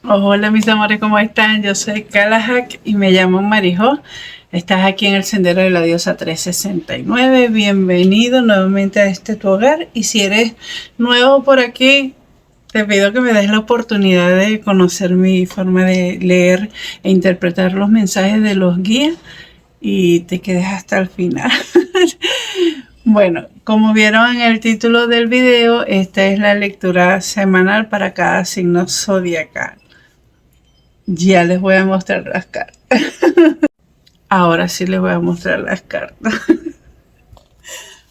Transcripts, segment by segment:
Hola mis amores, ¿cómo están? Yo soy Kalahak y me llamo Marijo. Estás aquí en el Sendero de la Diosa 369. Bienvenido nuevamente a este tu hogar. Y si eres nuevo por aquí, te pido que me des la oportunidad de conocer mi forma de leer e interpretar los mensajes de los guías y te quedes hasta el final. Bueno, como vieron en el título del video, esta es la lectura semanal para cada signo zodiacal. Ya les voy a mostrar las cartas. Ahora sí les voy a mostrar las cartas.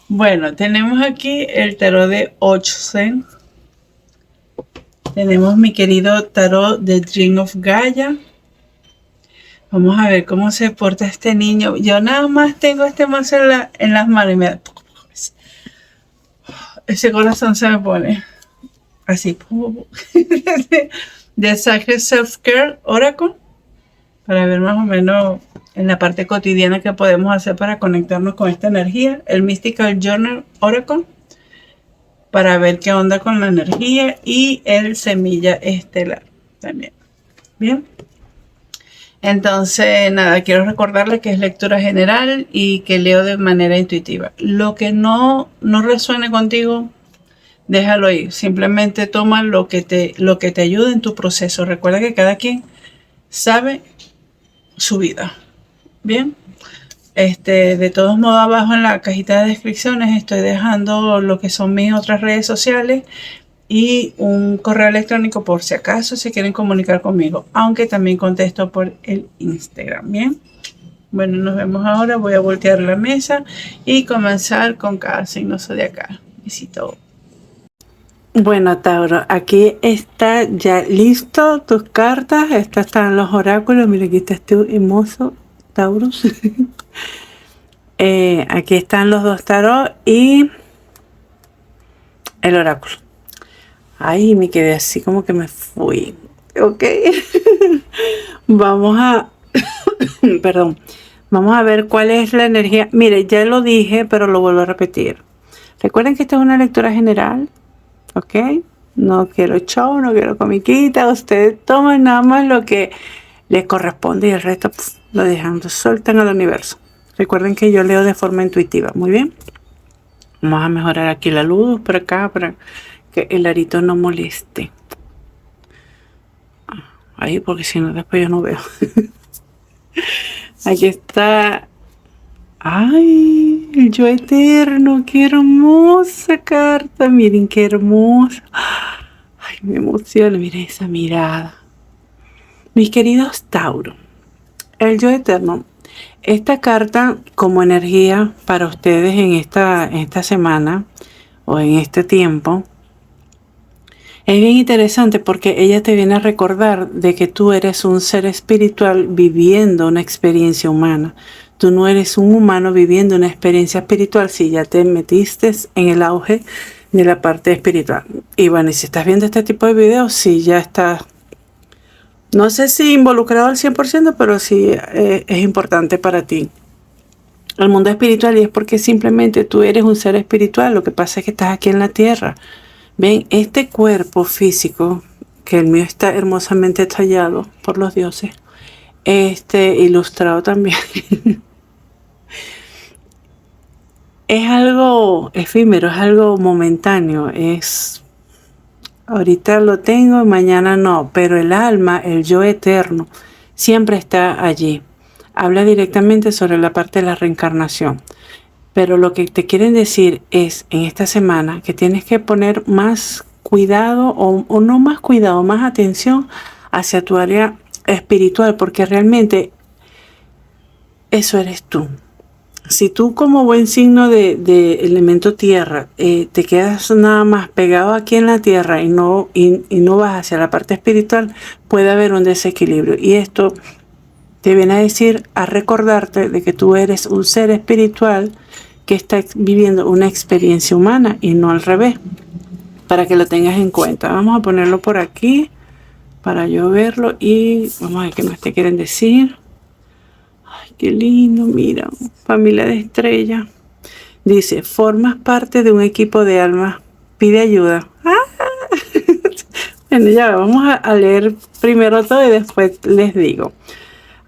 Bueno, tenemos aquí el tarot de Ochsen. Tenemos mi querido tarot de Dream of Gaia. Vamos a ver cómo se porta este niño. Yo nada más tengo este mazo en las manos y me da... Ese corazón se me pone así. De Sacred Self-Care Oracle. Para ver más o menos en la parte cotidiana que podemos hacer para conectarnos con esta energía. El Mystical Journal Oracle, para ver qué onda con la energía. Y el Semilla Estelar también. Bien. Entonces, nada, quiero recordarles que es lectura general y que leo de manera intuitiva. Lo que no resuene contigo, déjalo ahí. Simplemente toma lo que te ayude en tu proceso. Recuerda que cada quien sabe su vida. Bien. De todos modos, abajo en la cajita de descripciones estoy dejando lo que son mis otras redes sociales y un correo electrónico por si acaso se quieren comunicar conmigo, aunque también contesto por el Instagram. Bien. Bueno, nos vemos ahora. Voy a voltear la mesa y comenzar con cada signo zodiacal. Besito. Bueno, Tauro, aquí está ya listo tus cartas. Estas están los oráculos. Mira, aquí está este hermoso Taurus. Aquí están los dos tarot y el oráculo. Ay, me quedé así como que me fui. Ok. Vamos a... Perdón. Vamos a ver cuál es la energía. Mire, ya lo dije, pero lo vuelvo a repetir. Recuerden que esta es una lectura general. Ok. No quiero show, no quiero comiquita. Ustedes toman nada más lo que les corresponde y el resto lo dejan, lo sueltan al universo. Recuerden que yo leo de forma intuitiva. Muy bien. Vamos a mejorar aquí la luz por acá para que el arito no moleste. Ahí, porque si no, después yo no veo. Aquí está. Ay, el yo eterno. Qué hermosa carta. Miren qué hermosa. Ay, me emociona. Miren esa mirada. Mis queridos Tauro. El yo eterno. Esta carta como energía para ustedes en esta semana o en este tiempo es bien interesante porque ella te viene a recordar de que tú eres un ser espiritual viviendo una experiencia humana. Tú no eres un humano viviendo una experiencia espiritual si ya te metiste en el auge de la parte espiritual. Y bueno, y si estás viendo este tipo de videos, sí ya estás, no sé si involucrado al 100%, pero sí es importante para ti el mundo espiritual, y es porque simplemente tú eres un ser espiritual. Lo que pasa es que estás aquí en la tierra. Ven, este cuerpo físico, que el mío está hermosamente tallado por los dioses, ilustrado también, es algo efímero, es algo momentáneo, ahorita lo tengo y mañana no, pero el alma, el yo eterno, siempre está allí. Habla directamente sobre la parte de la reencarnación. Pero lo que te quieren decir es, en esta semana, que tienes que poner más cuidado, o no más cuidado, más atención hacia tu área espiritual, porque realmente eso eres tú. Si tú, como buen signo de elemento tierra, te quedas nada más pegado aquí en la tierra y no vas hacia la parte espiritual, puede haber un desequilibrio. Y esto te viene a decir, a recordarte de que tú eres un ser espiritual que está viviendo una experiencia humana y no al revés, para que lo tengas en cuenta. Vamos a ponerlo por aquí para yo verlo y vamos a ver qué más te quieren decir. Ay, qué lindo, mira, familia de estrellas. Dice, formas parte de un equipo de almas, pide ayuda. ¡Ah! Bueno, ya vamos a leer primero todo y después les digo.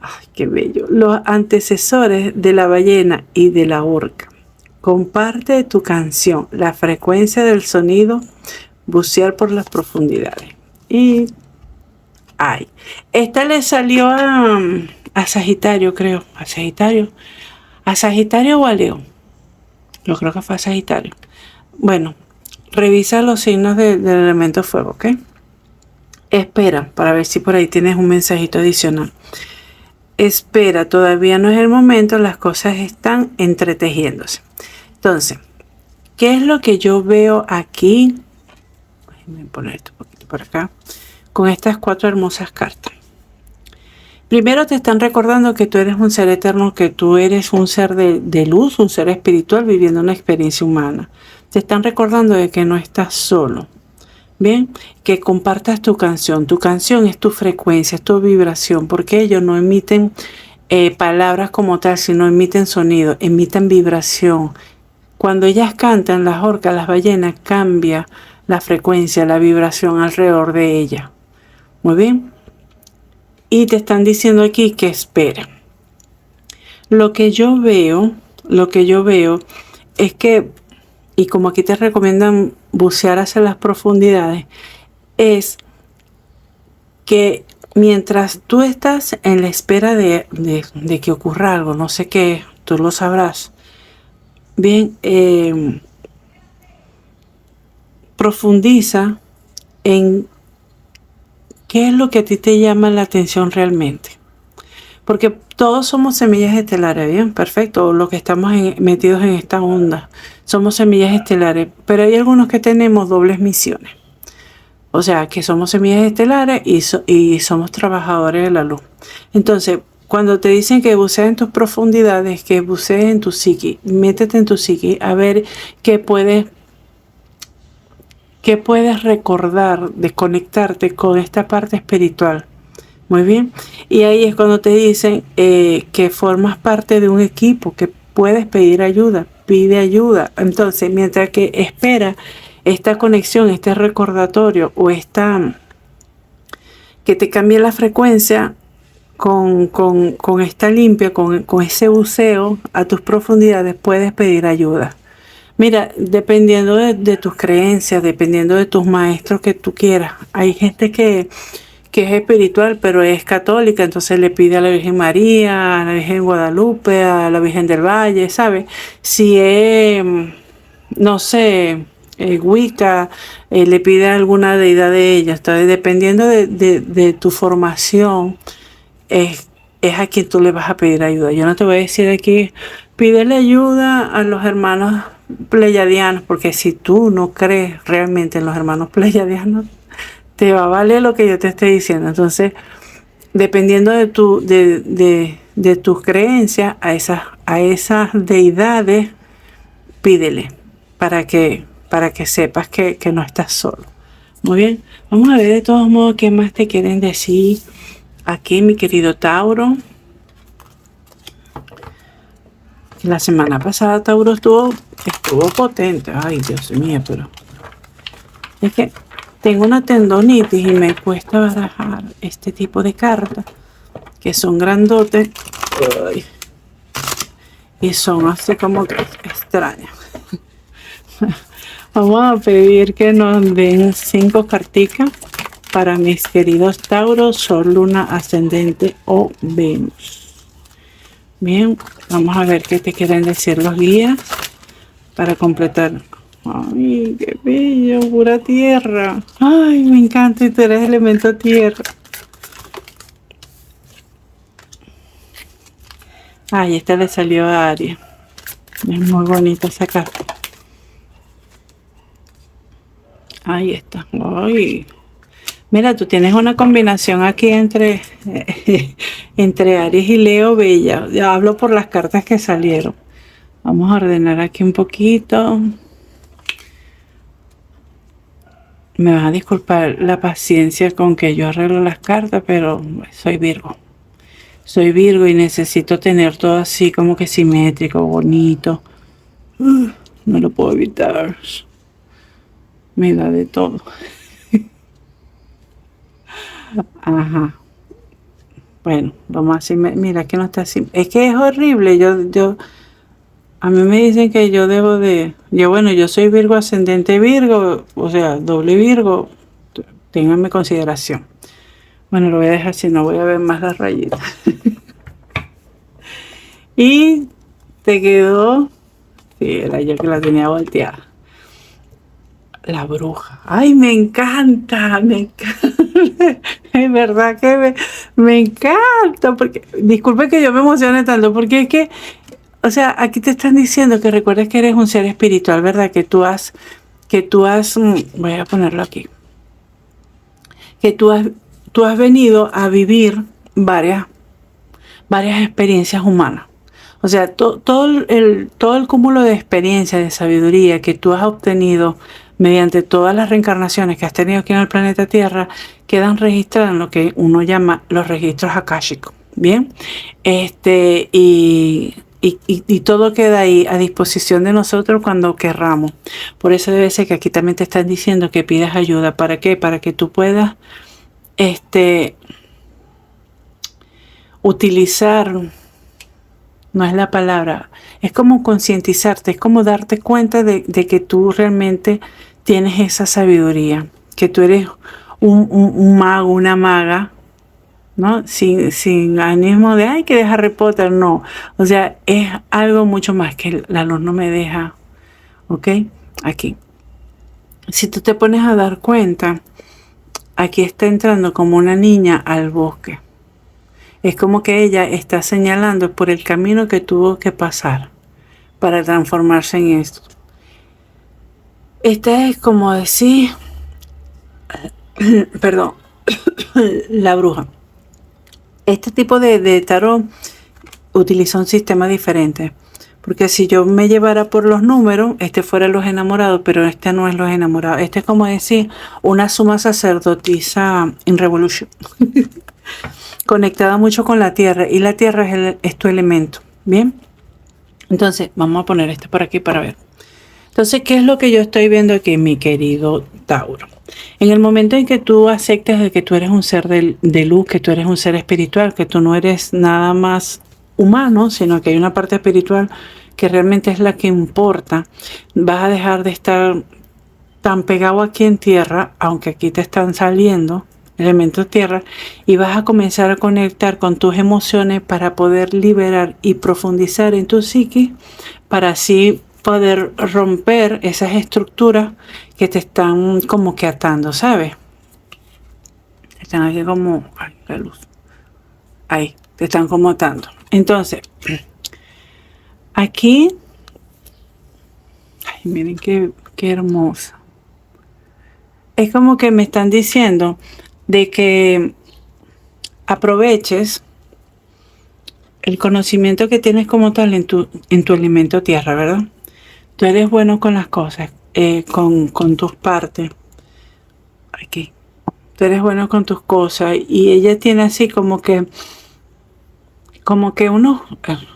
Ay, qué bello. Los antecesores de la ballena y de la orca. Comparte tu canción, la frecuencia del sonido, bucear por las profundidades. Y ay, esta le salió a Sagitario, creo. A Sagitario. A Sagitario o a Leo. Yo creo que fue a Sagitario. Bueno, revisa los signos del elemento fuego, ¿ok? Espera para ver si por ahí tienes un mensajito adicional. Espera, todavía no es el momento, las cosas están entretejiéndose. Entonces, ¿qué es lo que yo veo aquí? Déjenme poner esto un poquito por acá. Con estas 4 hermosas cartas. Primero te están recordando que tú eres un ser eterno, que tú eres un ser de luz, un ser espiritual viviendo una experiencia humana. Te están recordando de que no estás solo. Bien, que compartas tu canción. Tu canción es tu frecuencia, es tu vibración, porque ellos no emiten palabras como tal, sino emiten sonido, emiten vibración. Cuando ellas cantan, las orcas, las ballenas, cambia la frecuencia, la vibración alrededor de ella. Muy bien. Y te están diciendo aquí que espera. Lo que yo veo es que, y como aquí te recomiendan bucear hacia las profundidades, es que mientras tú estás en la espera de que ocurra algo, no sé qué, tú lo sabrás, bien, profundiza en qué es lo que a ti te llama la atención realmente. Porque todos somos semillas estelares, bien, perfecto, los que estamos metidos en esta onda, somos semillas estelares, pero hay algunos que tenemos dobles misiones. O sea, que somos semillas estelares y somos trabajadores de la luz. Entonces, cuando te dicen que bucees en tus profundidades, que bucees en tu psiqui, métete en tu psiqui a ver qué puedes recordar, desconectarte con esta parte espiritual. Muy bien. Y ahí es cuando te dicen que formas parte de un equipo, que puedes pedir ayuda, pide ayuda. Entonces, mientras que espera esta conexión, este recordatorio o que te cambie la frecuencia con esta limpia, con ese buceo a tus profundidades, puedes pedir ayuda. Mira, dependiendo de tus creencias, dependiendo de tus maestros que tú quieras. Hay gente que es espiritual, pero es católica, entonces le pide a la Virgen María, a la Virgen de Guadalupe, a la Virgen del Valle, ¿sabes? Si es, no sé, Wicca, le pide a alguna deidad de ellas. Entonces, dependiendo de tu formación, es a quien tú le vas a pedir ayuda. Yo no te voy a decir aquí, pídele ayuda a los hermanos pleyadianos, porque si tú no crees realmente en los hermanos pleyadianos, te va a valer lo que yo te esté diciendo. Entonces, dependiendo de tus creencias, a esas deidades, pídele para que sepas que no estás solo. Muy bien, vamos a ver de todos modos qué más te quieren decir aquí, mi querido Tauro. La semana pasada Tauro estuvo potente. Ay, Dios mío, pero es que tengo una tendonitis y me cuesta barajar este tipo de cartas que son grandotes. Ay, y son así como que extrañas. Vamos a pedir que nos den 5 carticas para mis queridos Tauro, Sol, Luna, Ascendente o Venus. Bien, vamos a ver qué te quieren decir los guías para completar. Ay, qué bello, pura tierra. Ay, me encanta, y tú eres elemento tierra. Ay, esta le salió a Aries. Es muy bonita esa carta. Ahí está. Ay. Mira, tú tienes una combinación aquí entre Aries y Leo bella. Ya hablo por las cartas que salieron. Vamos a ordenar aquí un poquito. Me vas a disculpar la paciencia con que yo arreglo las cartas, pero soy Virgo. Soy Virgo y necesito tener todo así como que simétrico, bonito. No lo puedo evitar. Me da de todo. Ajá. Bueno, vamos así. Mira que no está así. Es que es horrible. A mí me dicen que yo debo de. Bueno, yo soy Virgo ascendente Virgo, o sea, doble Virgo. Ténganme consideración. Bueno, lo voy a dejar así, no voy a ver más las rayitas. Y te quedó. Sí, era yo que la tenía volteada. La bruja. Ay, me encanta, me encanta. Es verdad que me encanta. Porque, disculpe que yo me emocione tanto, porque es que, o sea, aquí te están diciendo que recuerdes que eres un ser espiritual, ¿verdad? Voy a ponerlo aquí. Que tú has venido a vivir varias experiencias humanas. O sea, todo el cúmulo de experiencia, de sabiduría que tú has obtenido mediante todas las reencarnaciones que has tenido aquí en el planeta Tierra, quedan registradas en lo que uno llama los registros akáshicos. Bien, y todo queda ahí a disposición de nosotros cuando querramos. Por eso debe ser que aquí también te están diciendo que pidas ayuda. ¿Para qué? Para que tú puedas utilizar, no es la palabra, es como concientizarte, es como darte cuenta de que tú realmente tienes esa sabiduría, que tú eres un mago, una maga, ¿no? Sin ánimo de, ay, que de Harry Potter, no. O sea, es algo mucho más que la luz no me deja, ¿ok? Aquí. Si tú te pones a dar cuenta, aquí está entrando como una niña al bosque. Es como que ella está señalando por el camino que tuvo que pasar para transformarse en esto. Esta es como decir, perdón, la bruja. Este tipo de tarot utiliza un sistema diferente. Porque si yo me llevara por los números, este fuera los enamorados, pero este no es los enamorados. Este es como decir una suma sacerdotisa in revolution. Conectada mucho con la tierra. Y la tierra es tu elemento. Bien. Entonces, vamos a poner este por aquí para ver. Entonces, ¿qué es lo que yo estoy viendo aquí, mi querido Tauro? En el momento en que tú aceptas de que tú eres un ser de luz, que tú eres un ser espiritual, que tú no eres nada más humano, sino que hay una parte espiritual que realmente es la que importa, vas a dejar de estar tan pegado aquí en tierra, aunque aquí te están saliendo elementos tierra, y vas a comenzar a conectar con tus emociones para poder liberar y profundizar en tu psique, para así poder romper esas estructuras que te están como que atando, ¿sabes? Están aquí como, ay, la luz, ahí, te están como atando. Entonces, aquí, ay, miren qué hermosa. Es como que me están diciendo de que aproveches el conocimiento que tienes como tal en tu elemento tierra, ¿verdad? Tú eres bueno con las cosas, con tus partes. Aquí. Tú eres bueno con tus cosas. Y ella tiene así como que unos,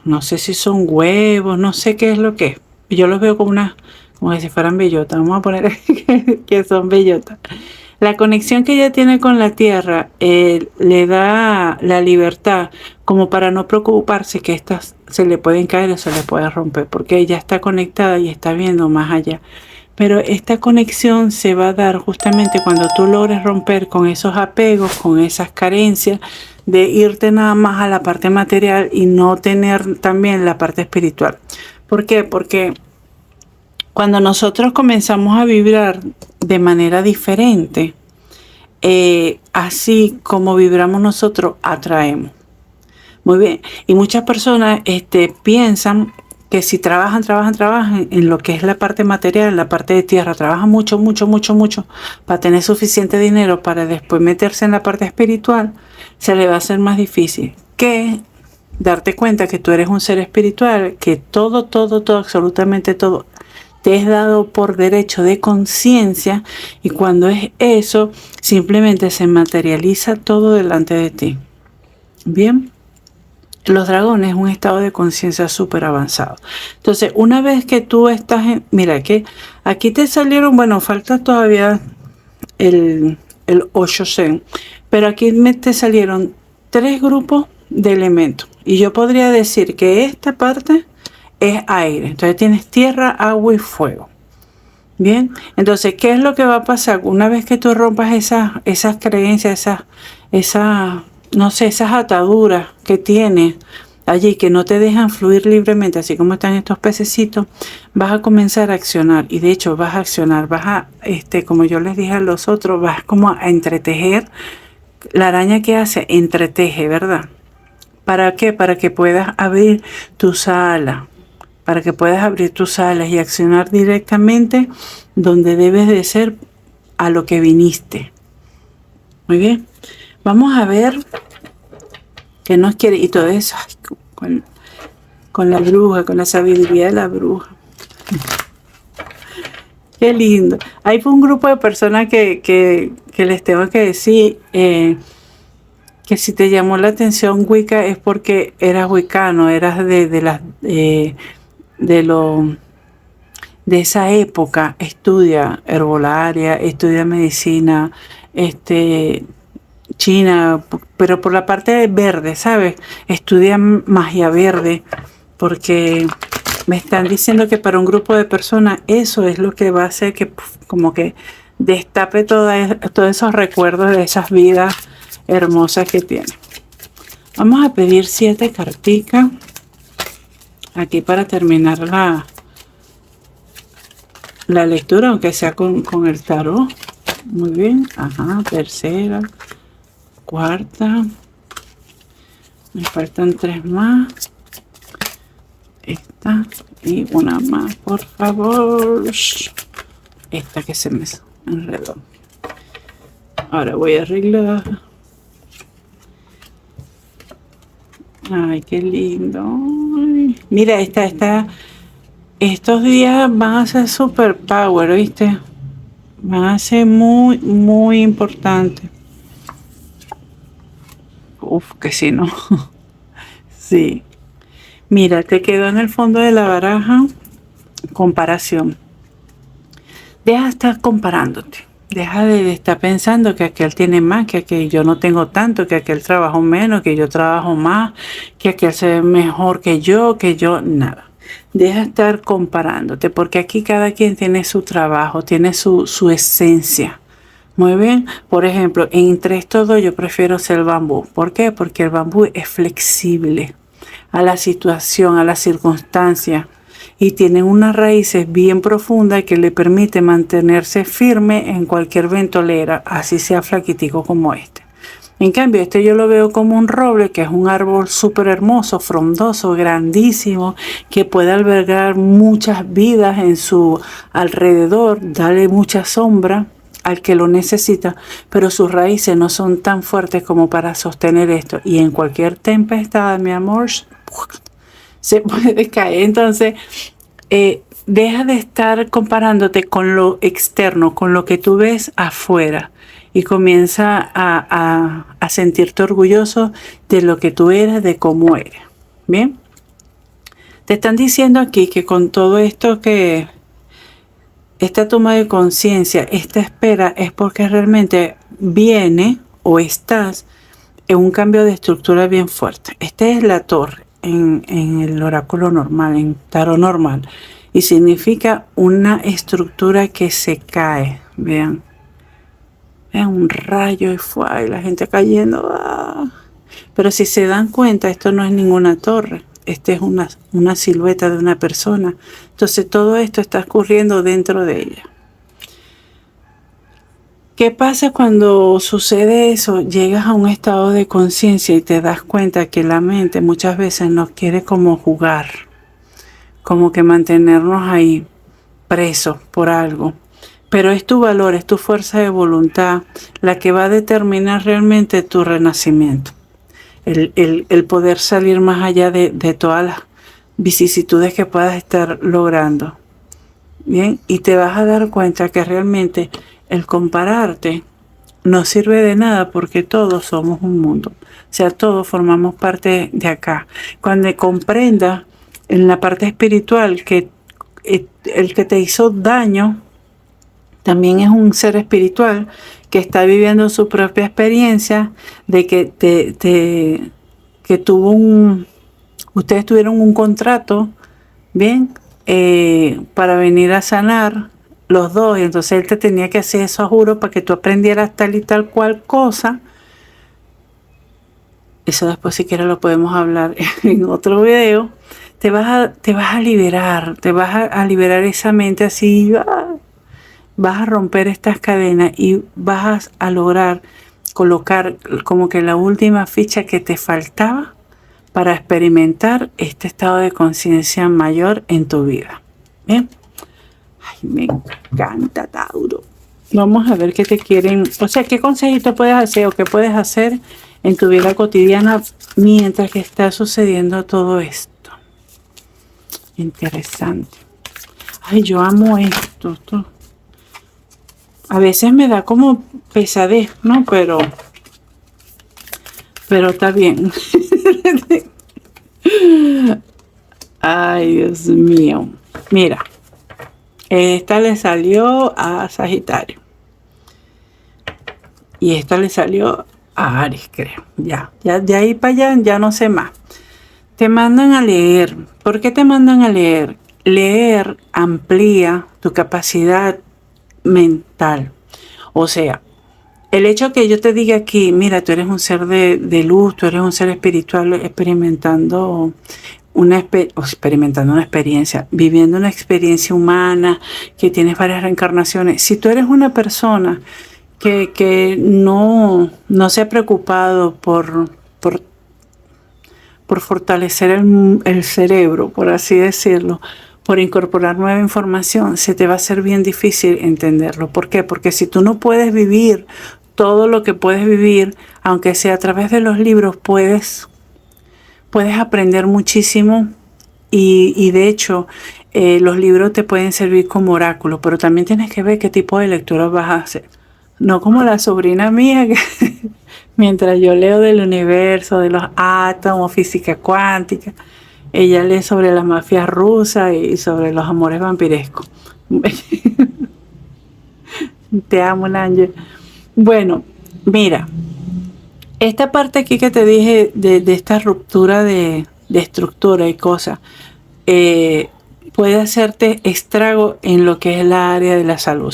no sé si son huevos, no sé qué es lo que es. Yo los veo como si fueran bellotas. Vamos a poner que son bellotas. La conexión que ella tiene con la tierra le da la libertad como para no preocuparse que estas se le pueden caer o se le puede romper, porque ella está conectada y está viendo más allá. Pero esta conexión se va a dar justamente cuando tú logres romper con esos apegos, con esas carencias, de irte nada más a la parte material y no tener también la parte espiritual. ¿Por qué? Porque cuando nosotros comenzamos a vibrar de manera diferente, así como vibramos nosotros, atraemos. Muy bien. Y muchas personas piensan que si trabajan en lo que es la parte material, la parte de tierra, trabajan mucho para tener suficiente dinero para después meterse en la parte espiritual, se le va a hacer más difícil que darte cuenta que tú eres un ser espiritual, que todo, absolutamente todo te es dado por derecho de conciencia, y cuando es eso, simplemente se materializa todo delante de ti. Bien. Los dragones es un estado de conciencia súper avanzado. Entonces, una vez que tú estás mira, que aquí te salieron, bueno, falta todavía el Osho Zen, Pero aquí te salieron 3 grupos de elementos. Y yo podría decir que esta parte es aire. Entonces tienes tierra, agua y fuego. Bien, entonces, ¿qué es lo que va a pasar? Una vez que tú rompas esas creencias, no sé, esas ataduras que tienes allí, que no te dejan fluir libremente, así como están estos pececitos, vas a comenzar a accionar. Y de hecho vas a accionar, como yo les dije a los otros, vas como a entretejer. La araña que hace, entreteje, ¿verdad? ¿Para qué? Para que puedas abrir tus alas. Para que puedas abrir tus alas y accionar directamente donde debes de ser, a lo que viniste. Muy bien. Vamos a ver qué nos quiere. Y todo eso con la bruja, con la sabiduría de la bruja. Qué lindo. Hay un grupo de personas que les tengo que decir que si te llamó la atención Wicca es porque eras wicano, eras de esa época. Estudia herbolaria, estudia medicina china, pero por la parte verde, ¿sabes? Estudia magia verde, porque me están diciendo que para un grupo de personas eso es lo que va a hacer que como que destape todos esos recuerdos de esas vidas hermosas que tiene. Vamos a pedir 7 carticas aquí para terminar la lectura, aunque sea con el tarot. Muy bien. Ajá, tercera, cuarta. Me faltan 3 más. Esta y una más, por favor. Esta que se me enredó. Ahora voy a arreglar. Ay, qué lindo. Ay, mira, estos días van a ser super power, ¿viste? Van a ser muy, muy importantes. Uf, que sí, ¿no? Sí. Mira, te quedó en el fondo de la baraja comparación. Deja de estar comparándote. Deja de estar pensando que aquel tiene más, que aquel yo no tengo tanto, que aquel trabajo menos, que yo trabajo más, que aquel se ve mejor que yo, nada. Deja de estar comparándote, porque aquí cada quien tiene su trabajo, tiene su esencia. Muy bien, por ejemplo, entre estos dos yo prefiero ser el bambú. ¿Por qué? Porque el bambú es flexible a la situación, a las circunstancias, y tiene unas raíces bien profundas que le permite mantenerse firme en cualquier ventolera, así sea flaquitico como este. En cambio, este yo lo veo como un roble, que es un árbol súper hermoso, frondoso, grandísimo, que puede albergar muchas vidas en su alrededor, darle mucha sombra al que lo necesita, pero sus raíces no son tan fuertes como para sostener esto. Y en cualquier tempestad, mi amor, se puede caer. Entonces, deja de estar comparándote con lo externo, con lo que tú ves afuera, y comienza a sentirte orgulloso de lo que tú eres, de cómo eres. Bien, te están diciendo aquí que con todo esto, que esta toma de conciencia, esta espera, es porque realmente viene o estás en un cambio de estructura bien fuerte. Esta es la torre en el oráculo normal, en tarot normal, y significa una estructura que se cae. Vean, un rayo y fue, la gente cayendo. Pero si se dan cuenta, esto no es ninguna torre. Esta es una silueta de una persona. Entonces todo esto está ocurriendo dentro de ella. ¿Qué pasa cuando sucede eso? Llegas a un estado de conciencia y te das cuenta que la mente muchas veces nos quiere como jugar, como que mantenernos ahí presos por algo. Pero es tu valor, es tu fuerza de voluntad la que va a determinar realmente tu renacimiento. El poder salir más allá de todas las vicisitudes que puedas estar logrando. Bien, y te vas a dar cuenta que realmente el compararte no sirve de nada, porque todos somos un mundo. O sea, todos formamos parte de acá. Cuando comprendas en la parte espiritual que el que te hizo daño también es un ser espiritual que está viviendo su propia experiencia de que que ustedes tuvieron un contrato, bien, para venir a sanar los dos, y entonces él te tenía que hacer eso a juro para que tú aprendieras tal y tal cual cosa. Eso después si quieres lo podemos hablar en otro video. Te vas a liberar, te vas a liberar esa mente así, vas a romper estas cadenas y vas a lograr colocar como que la última ficha que te faltaba para experimentar este estado de conciencia mayor en tu vida. Bien. Ay, me encanta, Tauro. Vamos a ver qué te quieren, o sea, qué consejito puedes hacer o qué puedes hacer en tu vida cotidiana mientras que está sucediendo todo esto. Interesante. Ay, yo amo esto. A veces me da como pesadez, ¿no? Pero está bien. Ay, Dios mío. Mira, esta le salió a Sagitario. Y esta le salió a Aries, creo. Ya, de ahí para allá ya no sé más. Te mandan a leer. ¿Por qué te mandan a leer? Leer amplía tu capacidad mental. O sea, el hecho que yo te diga aquí, mira, tú eres un ser de luz, tú eres un ser espiritual experimentando una experiencia, viviendo una experiencia humana, que tienes varias reencarnaciones. Si tú eres una persona que no se ha preocupado por fortalecer el cerebro, por así decirlo, por incorporar nueva información, se te va a hacer bien difícil entenderlo. ¿Por qué? Porque si tú no puedes vivir todo lo que puedes vivir, aunque sea a través de los libros, puedes aprender muchísimo y de hecho los libros te pueden servir como oráculo, pero también tienes que ver qué tipo de lectura vas a hacer. No como la sobrina mía que mientras yo leo del universo, de los átomos, física cuántica, ella lee sobre la mafia rusa y sobre los amores vampirescos. Te amo, Nángel. Bueno, mira, esta parte aquí que te dije de esta ruptura de estructura y cosas, puede hacerte estrago en lo que es la área de la salud.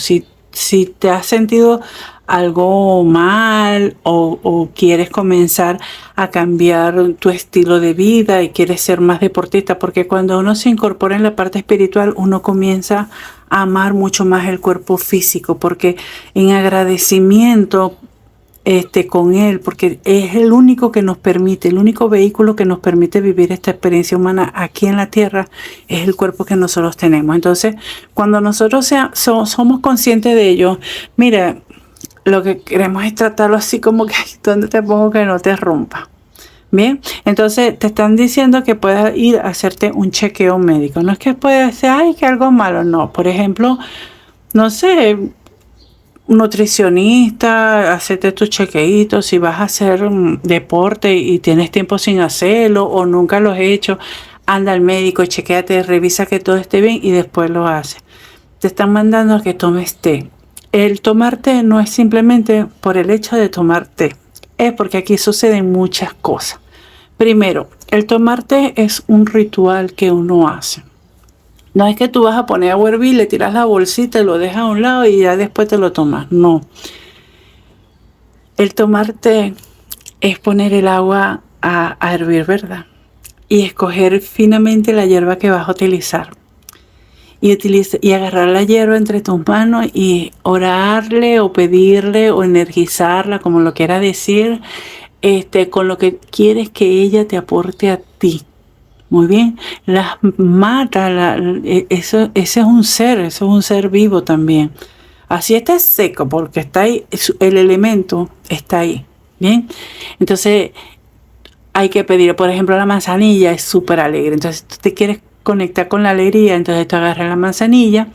Si te has sentido algo mal o quieres comenzar a cambiar tu estilo de vida y quieres ser más deportista, porque cuando uno se incorpora en la parte espiritual, uno comienza a amar mucho más el cuerpo físico, porque en agradecimiento con él, porque es el único que nos permite, el único vehículo que nos permite vivir esta experiencia humana aquí en la tierra, es el cuerpo que nosotros tenemos. Entonces, cuando nosotros somos conscientes de ello, mira, lo que queremos es tratarlo así como que, ¿dónde te pongo que no te rompa? Bien, entonces te están diciendo que puedas ir a hacerte un chequeo médico. No es que puedas decir, ay, que algo malo, no. Por ejemplo, no sé, nutricionista, hacerte tus chequeitos, si vas a hacer deporte y tienes tiempo sin hacerlo o nunca lo has hecho, anda al médico, chequéate, revisa que todo esté bien y después lo haces. Te están mandando a que tomes té. El tomar té no es simplemente por el hecho de tomar té, es porque aquí suceden muchas cosas. Primero, el tomar té es un ritual que uno hace. No es que tú vas a poner agua a hervir, le tiras la bolsita, lo dejas a un lado y ya después te lo tomas. No. El tomar té es poner el agua a hervir, ¿verdad? Y escoger finamente la hierba que vas a utilizar. Y agarrar la hierba entre tus manos y orarle o pedirle o energizarla, como lo quieras decir, con lo que quieres que ella te aporte a ti. Muy bien, las mata, ese es un ser vivo también. Así está seco porque está ahí, el elemento está ahí. Bien, entonces hay que pedir, por ejemplo, la manzanilla es súper alegre. Entonces tú te quieres conectar con la alegría, entonces tú agarras la manzanilla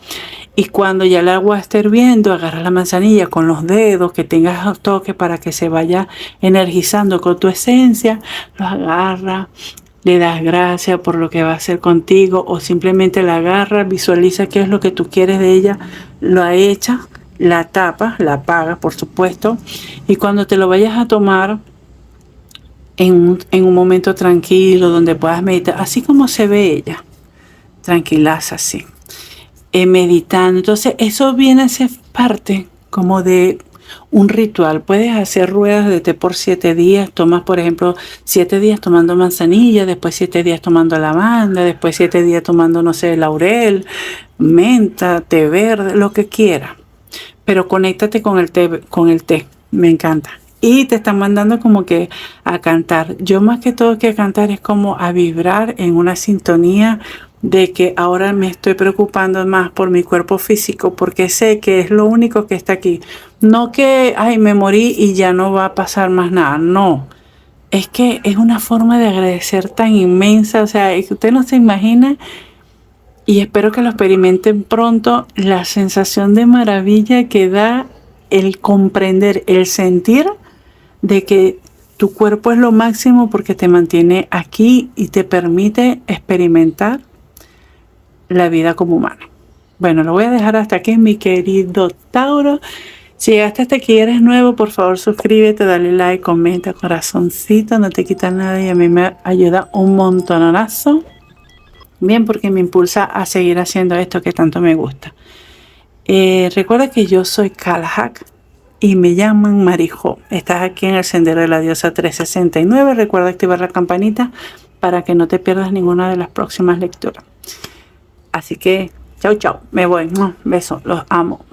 y cuando ya el agua esté hirviendo, agarras la manzanilla con los dedos, que tengas los toques para que se vaya energizando con tu esencia, los agarras. Le das gracias por lo que va a hacer contigo o simplemente la agarras, visualiza qué es lo que tú quieres de ella, lo echa la tapas, la apagas, por supuesto, y cuando te lo vayas a tomar en un momento tranquilo donde puedas meditar, así como se ve ella, tranquilas así, meditando. Entonces eso viene a ser parte como de un ritual. Puedes hacer ruedas de té por 7 días. Tomas, por ejemplo, 7 días tomando manzanilla, después 7 días tomando lavanda, después 7 días tomando, no sé, laurel, menta, té verde, lo que quieras. Pero conéctate con el té, me encanta. Y te están mandando como que a cantar. Yo más que todo que a cantar es como a vibrar en una sintonía de que ahora me estoy preocupando más por mi cuerpo físico porque sé que es lo único que está aquí. No que, ay, me morí y ya no va a pasar más nada. No. Es que es una forma de agradecer tan inmensa. O sea, usted no se imagina, y espero que lo experimenten pronto, la sensación de maravilla que da el comprender, el sentir de que tu cuerpo es lo máximo porque te mantiene aquí y te permite experimentar la vida como humano. Bueno, lo voy a dejar hasta aquí, mi querido Tauro. Si llegaste hasta aquí y eres nuevo, por favor suscríbete, dale like, comenta, corazoncito, no te quita nada y a mí me ayuda un montonazo. Bien, porque me impulsa a seguir haciendo esto que tanto me gusta. Recuerda que yo soy Kalahak y me llaman Marijo. Estás aquí en el Sendero de la Diosa 369. Recuerda activar la campanita para que no te pierdas ninguna de las próximas lecturas. Así que, chau, chau. Me voy. Besos. Los amo.